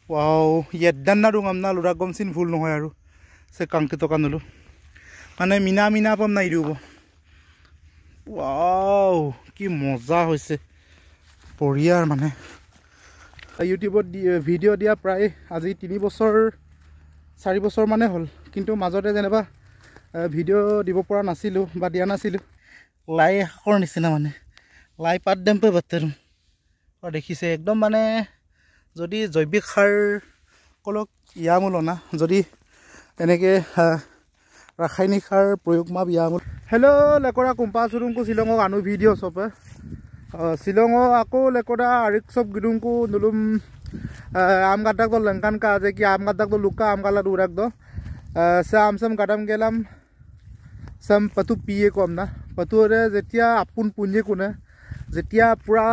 Wow, yeddan na dung amna lura gomsin full no hoy aru se kankito kanulu mane mina pam nai diubo. Wow, ki moza hoise poriar mane YouTube video দিয়া প্রায় আজি 3 বছর 4 বছর মানে হল কিন্তু মাজতে যেনেবা ভিডিও দিব পৰা নাছিলো বা দিয়া নাছিলো লাই হাকৰ নিচিনা মানে লাই পাত ডেম্পে বাতেৰু আৰু দেখিছে একদম মানে যদি জৈৱিক সাৰ কলক ইয়ামুল না যদি এনেকে ৰাসায়নিক সাৰ প্ৰয়োগ মা ইয়ামুল হেল্ল লেকৰা কুম্পা সুৰুংকু শিলংক আনু ভিডিও সপে শিলংক আকৌ লেকৰা আৰিক সব গিডুংকু নুলুম আম গাদাক তো লংকান কা যে কি আম গাদাক তো লুকা আম গালা দুরাক দো সাম গাদাম গেলাম সাম পতু পিয়ে কম না পতুরে যেতিয়া আপুন পুঞ্জে কোনে যেতিয়া পুরা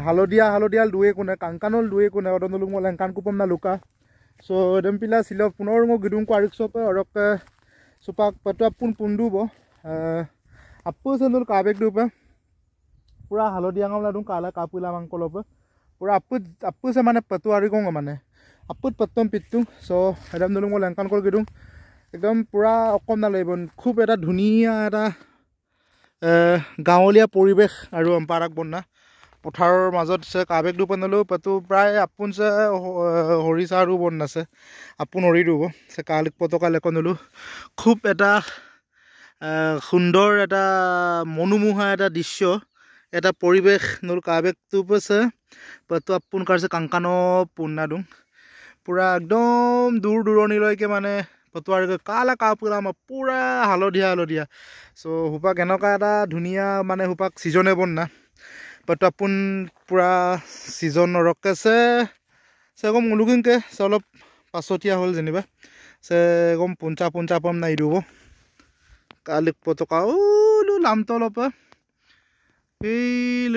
হালদিয়া দুয়ে কোনে কাংকানল দুয়ে কোনে অদনলুং লংকান কুপম না লুকা সো এদমপিলা শিল পুনৰ মো গিডুংকু আৰিক সপে অৰক সুপাক পতু আপুন পুন্দুবো আপু সন্দুল কাবেক দুপে पूरा Haldia ngam ladung kala kapula mangkolope pura appu se mane patu ari gong mane apput pattom pittu so edam dulung langkan kol gidung ekdom pura okom na lebon khub eta dhuniya eta gaolia poribesh aru amparak bonna potharor majot se kabek du panalo patu pray appun se horisa aru bonna se appun ori dubo se kalik potoka lekonulu khub eta সুন্দৰ এটা মনোমোহা এটা দৃশ্য এটা পৰিবেশ নুল কাবেক তুপছে পতু আপুন কাৰছে কাংকানো পুন্নাদুং পুৰা একদম দূৰ দূৰণিলৈকে মানে পতুৱাৰ কালা কাপুলা পুৰা হালদিয়া সো হুপাক এনেকা এটা ধুনিয়া মানে হুপাক সিজনে বন্না পতু আপুন পুৰা সিজন ৰকেছে সেগম মুলুগিনকে অলপ পাছতিয়া হল যেনিবা সে গম পুঞ্চা পম নাই দুব কালিক পতকা ওলু লামতলপা এই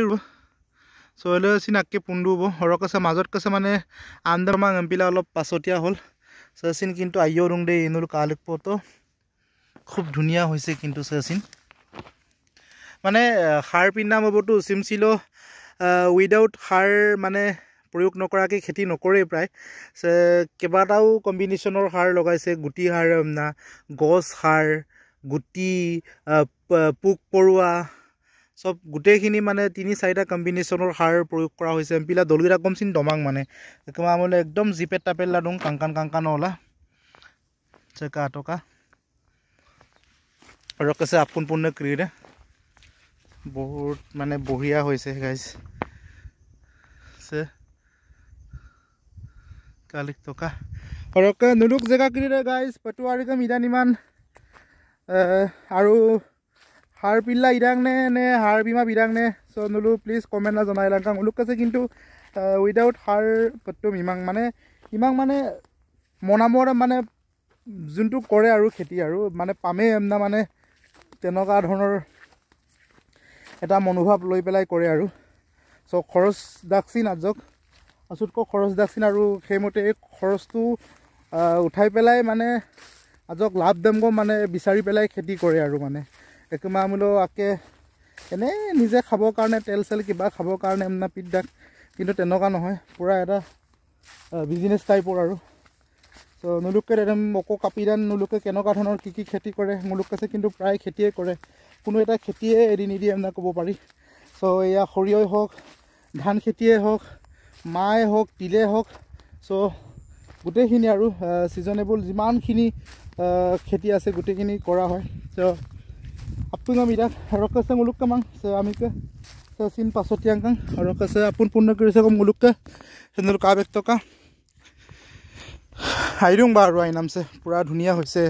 সোলে সিনাকে পুন্দুব হৰকছে মাজত কছে মানে আন্দাৰমা এমপিলা অলপ পাছতিয়া হল সেসিন কিন্তু আইও রুং দে ইনুল কালিক পতো খুব ধুনিয়া হইছে কিন্তু সেসিন মানে সাৰ পিনা মবটো সিমছিলো উইদাউট সাৰ মানে প্ৰয়োগ নকৰাকে খেতি নকৰে প্ৰায় সে কেবাটাও কম্বিনেশনৰ সাৰ লগাইছে গুটি সাৰ না গছ সাৰ গুটি পুক পৰুৱা সব গুটেখিনি মানে 3-4টা কম্বিনেশনৰ সাৰ প্ৰয়োগ কৰা হৈছে এমপিলা দলগিৰা কমচিন দমাং মানে একমা আমলে একদম জিপেট টাপেল লাডুং কাংকান ওলা চেকা টকা ৰকছে আপুন পুণ্য ক্ৰিৰে বহুত মানে বঢ়িয়া হৈছে গাইস সে কালিক টকা ৰকে নুলুক জেগা ক্ৰিৰে গাইস পটুৱাৰিকে মিদানিমান আৰু হার পিল্লা ইরাং নে হার বিমা বিরাং নে সো নুলু প্লিজ কমেন্ট না জনাই লাগাং উলুক কাছে কিন্তু উইদাউট হার পট্টম ইমাং মানে মনামৰ মানে যোনটো কৰে আৰু খেতি আৰু মানে পামে এমনা মানে তেনেকা ধৰণৰ এটা মনোভাৱ লৈ পেলাই কৰে আৰু সো খৰচ দাকছিন আজক আসুতক খৰচ দাকছিন আৰু সেইমতে খৰচটো উঠাই পেলাই মানে আজক লাভ দেমগো মানে বিচাৰি পেলাই খেতি কৰে আৰু মানে একমা আমলো আকে এনে নিজে খাবৰ কাৰণে তেল সেল কিবা খাবৰ কাৰণে এমনা পিডাক কিন্তু তেনেকা নহয় পুৰা এটা বিজনেস টাইপৰ আৰু সো নুলুকে এদম মকো কাপিদান নুলুকে কেনকা ধৰণৰ কি খেতি কৰে মুলুক কাছে কিন্তু প্ৰায় খেতিয়ে কৰে কোনো এটা খেতিয়ে এৰি নিদিয়ে এমনা ক'ব পাৰি সো এয়া খৰিয়ই হওক ধান খেতিয়ে হওক মাই হওক তিলে হওক সো গুটেখিনি আৰু সিজনেবল যিমানখিনি খেতি আছে গুটেখিনি কৰা হয় সো আপুঙা মিৰা ৰকছে মুলুককে মাং সে আমিকে সিন পাছতিয়াংকাং ৰকছে আপুন পূৰ্ণ কৰিছে ক মুলুককে হেনল কাবেক টকা আইৰুং বাৰু আইনামছে পুৰা ধুনিয়া হৈছে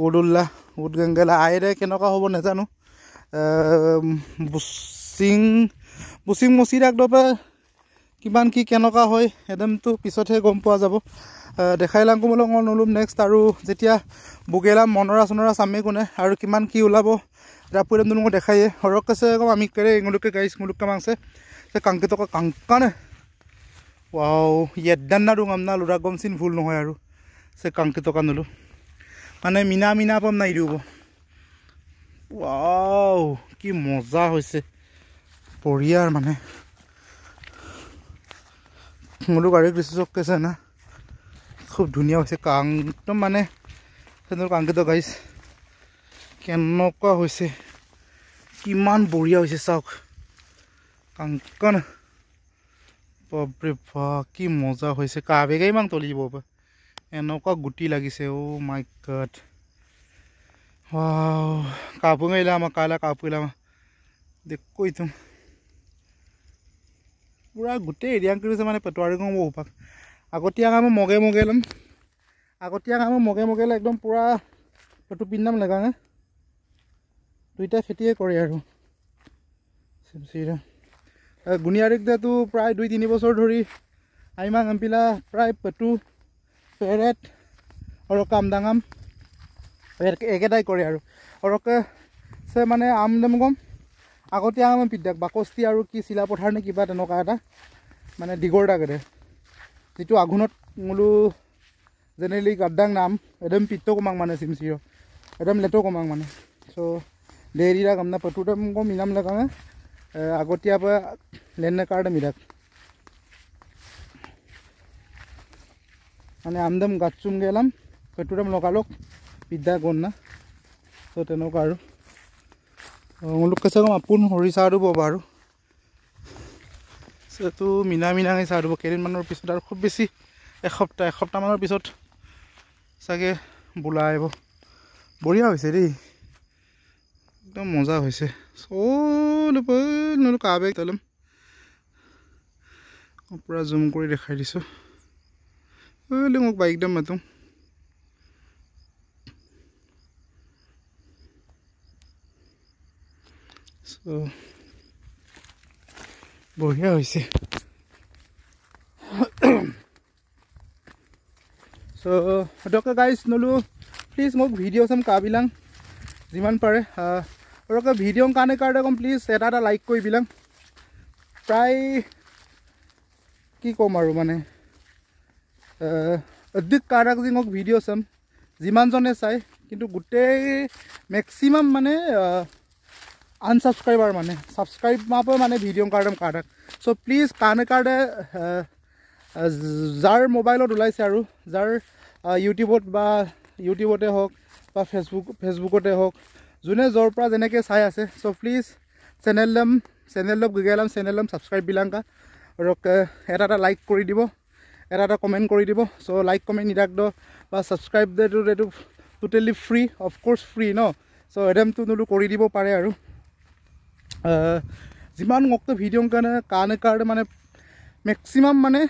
উদুল্লা উদগঙ্গলা আইৰে কেনকা হ'ব নেজানো বুচিং মচিৰাক দপে কিমান কি কেনকা হয় এদমটো পিছতহে গম পোৱা যাব দেখাই লাংকু মলং নলুম নেক্সট আৰু যেতিয়া বুগেলাম মনৰা চনৰা সামে কোনে আৰু কিমান কি ওলাব ৰাপুৰম দুলুং দেখাইয়ে হৰকছে কম আমি কৰে ইংলুকে গাইস মুলুককে মাংছে সে কাংকিত কাংকানে ওয়াও ইয়েদান না দুং আমনা লুৰা গমচিন ভুল নহয় আৰু সে কাংকিত কানলু মানে মিনা পম নাই দিউব ওয়াও কি মজা হৈছে পৰিয়াৰ মানে मुलुग आरो कृषि कैसे ना खूब धुनिया होइसे कां एकदम माने सेनल कांके तो गाइस केनका होइसे किमान बढिया होइसे साउक कांकन बापरे बा की मजा होइसे काबेगे मां तलिब एनका गुटी लागिसे ओ माय गॉड वाव कापुंगैला मा काला कापुला देखो इतुम पूरा गुटे एरिया কৰিছে মানে পেটৱাৰি গম ওপাক আগতিয়া কাম মগে মগে লম আগতিয়া কাম মগে মগে একদম পুরা পেটু পিন্নাম লাগাঙে দুইটা খেতিয়ে কৰে আৰু সিমসিৰা গুনিয়াৰিক দে তো প্ৰায় 2-3 বছৰ ধৰি আইমাং আম্পিলা প্ৰায় পেটু পেৰেট আৰু কামদাঙাম একেটাই কৰে আৰু সে মানে আমদম গম আগতে আম পিডাক বাকস্তি আৰু কি চিলা পথাৰ নে কিবা তেনেকা এটা মানে দিগৰটা গৰে যেটো আগুনত মুলু জেনেৰেলি গাডাং নাম এদম পিত্তো কমাং মানে সিমসিৰ এদম লেটো কমাং মানে সো দেৰিৰা কামনা পটুটা কম ইনাম লাগাঙ আগতিয়া পা লেনে কাৰ্ড মিৰাক মানে আমদম গাচুম গেলাম পটুটাম লগালক পিডা গন না সো তেনেকা আৰু मुलुग कैसे कम आपुन हरी चाह दूब बारू तो मीना मीना चाह दूब केदिनमाনৰ পিছত আৰু খুব বেছি এসপ্তাহ মানৰ পিছত চাগে বুলা আহিব বঢ়িয়া হৈছে দেই একদম মজা হৈছে নলু কাবে তলম পুৰা জুম কৰি দেখাই দিছো মোক বাইক দাম মাতো So বঢ়িয়া হৈছে সো ডক্টৰ গাইস নলু প্লিজ মোক ভিডিও সাম কাবিলাং যিমান পাৰে আৰু ভিডিও কানে কাৰ্ড কম প্লিজ এটা লাইক কৰি বিলাং প্ৰায় কি কম আৰু মানে অধিক কাৰক যি মোক ভিডিও সাম যিমান জনে চাই কিন্তু গোটেই ম্যাক্সিমাম মানে unsubscriber মানে subscribe মাপে মানে ভিডিও কাৰ্ডম কাৰ্ডক সো প্লিজ কানে কাৰ্ডে যাৰ মোবাইলত ওলাইছে আৰু যাৰ ইউটিউবতে হওক বা ফেসবুকতে হওক যোনে জৰ পৰা যেনেকে চাই আছে সো প্লিজ চেনেল গুগেলাম চেনেলম সাবস্ক্ৰাইব বিলাংকা আৰু এটা লাইক কৰি দিব এটা কমেন্ট কৰি দিব সো লাইক কমেন্ট নিৰাক দ বা সাবস্ক্ৰাইব দেটো totally free of course free ন সো এডম তো নলু কৰি দিব পাৰে আৰু যিমান মোক তো ভিডিও কানে কাৰ্ড মানে ম্যাক্সিমাম মানে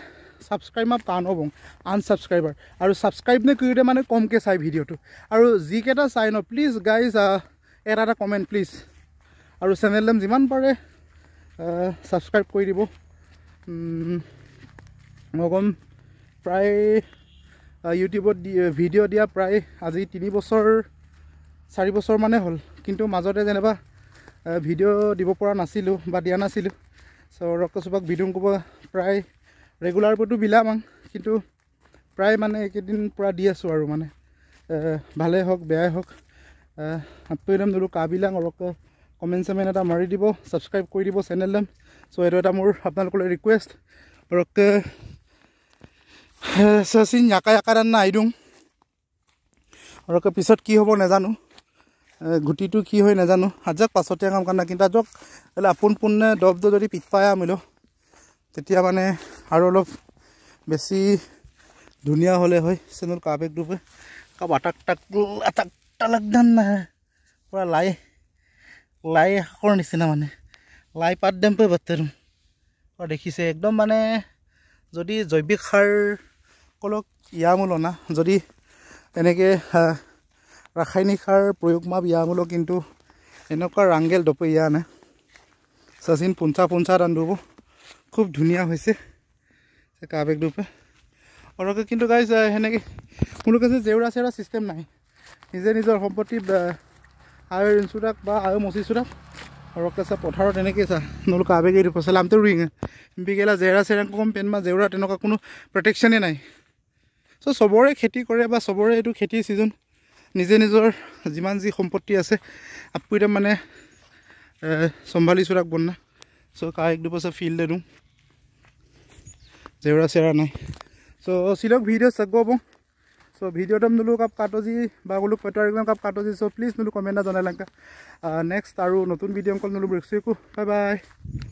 সাবস্ক্ৰাইব মাপ কান হবং আনসাবস্ক্ৰাইবাৰ আৰু সাবস্ক্ৰাইব নে কৰিতে মানে কমকে চাই ভিডিওটো আৰু যি কেটা চাই ন প্লিজ গাইজ এটা কমেন্ট প্লিজ আৰু চেনেলম যিমান পাৰে সাবস্ক্ৰাইব কৰি দিব মগম প্ৰায় ইউটিউবত ভিডিও দিয়া প্ৰায় আজি 3 বছৰ 4 বছৰ মানে হল কিন্তু মাজতে যেনেবা ভিডিও দিব পৰা নাছিলো বা দিয়া নাছিলো সো ৰকসবাক ভিডিও কব প্ৰায় ৰেগুলাৰ পটু বিলামাং কিন্তু প্ৰায় মানে একদিন পুৰা দি আছো আৰু মানে ভালে হওক বেয়াই হওক আপইদম দলু কাবিলাং আৰু কমেন্ট সেমেন এটা মাৰি দিব সাবস্ক্ৰাইব কৰি দিব চেনেলম সো এটো এটা মোৰ আপোনালোকলৈ ৰিকুৱেষ্ট আৰু সচিন ইয়াকা না আইদুং আৰু পিছত কি হ'ব নাজানো গুটিটো কি হয় নাজানো আজক পাছতে কাম কানা কিন্তু আজক এলা আপোন পুন্নে দবদ যদি পিটপায়া মিলো তেতিয়া মানে আৰু অলপ বেছি ধুনিয়া হলে হয় চেনেল কাবেক দুপে কাব আটাক লাগদান না পুরা লাই হাকৰ নিচিনা মানে লাই পাত দেম পে বতেৰু আৰু দেখিছে একদম মানে যদি জৈৱিক সাৰ কলক ইয়ামুলো না যদি এনেকে রাসায়নিক সার প্রয়োগ মা বিয়ামুলো কিন্তু এনেকা রাঙ্গেল দপে ইয়া না সচিন পুঞ্চা রান্ধব খুব ধুনিয়া হয়েছে কাবেক দুপে আৰু কিন্তু গাইজ হেনেকে কোনো কাছে জেউৰা চেউৰা সিস্টেম নাই নিজে নিজৰ সম্পত্তি আয় ইনসুৰাক বা আয় মচিসুৰাক আৰু কাছে পথাৰত এনেকে চা নলু কাবেক এৰি পছলামতে ৰুইং বিগেলা জেউৰা চেউৰা কম পেন মা জেউৰা তেনেকা কোনো প্ৰটেকশনে নাই সো সবৰে খেতি কৰে বা সবৰে এটো খেতি সিজন নিজে নিজৰ যিমান যি সম্পত্তি আছে আপুইটা মানে সম্ভালি সুৰাক বন্না সো কায়েক দুপছা ফিল্ড দেউ जेवरा सेरा नहीं सो सिलोग वीडियो सगो बो सो वीडियो तम नुलु कप काटोजी बागुलु पेटरिगम कप काटोजी सो प्लीज नुलु कमेंट ना जनाय लंका नेक्स्ट आरो नतुन वीडियो कल नुलु ब्रेक्सु बाय बाय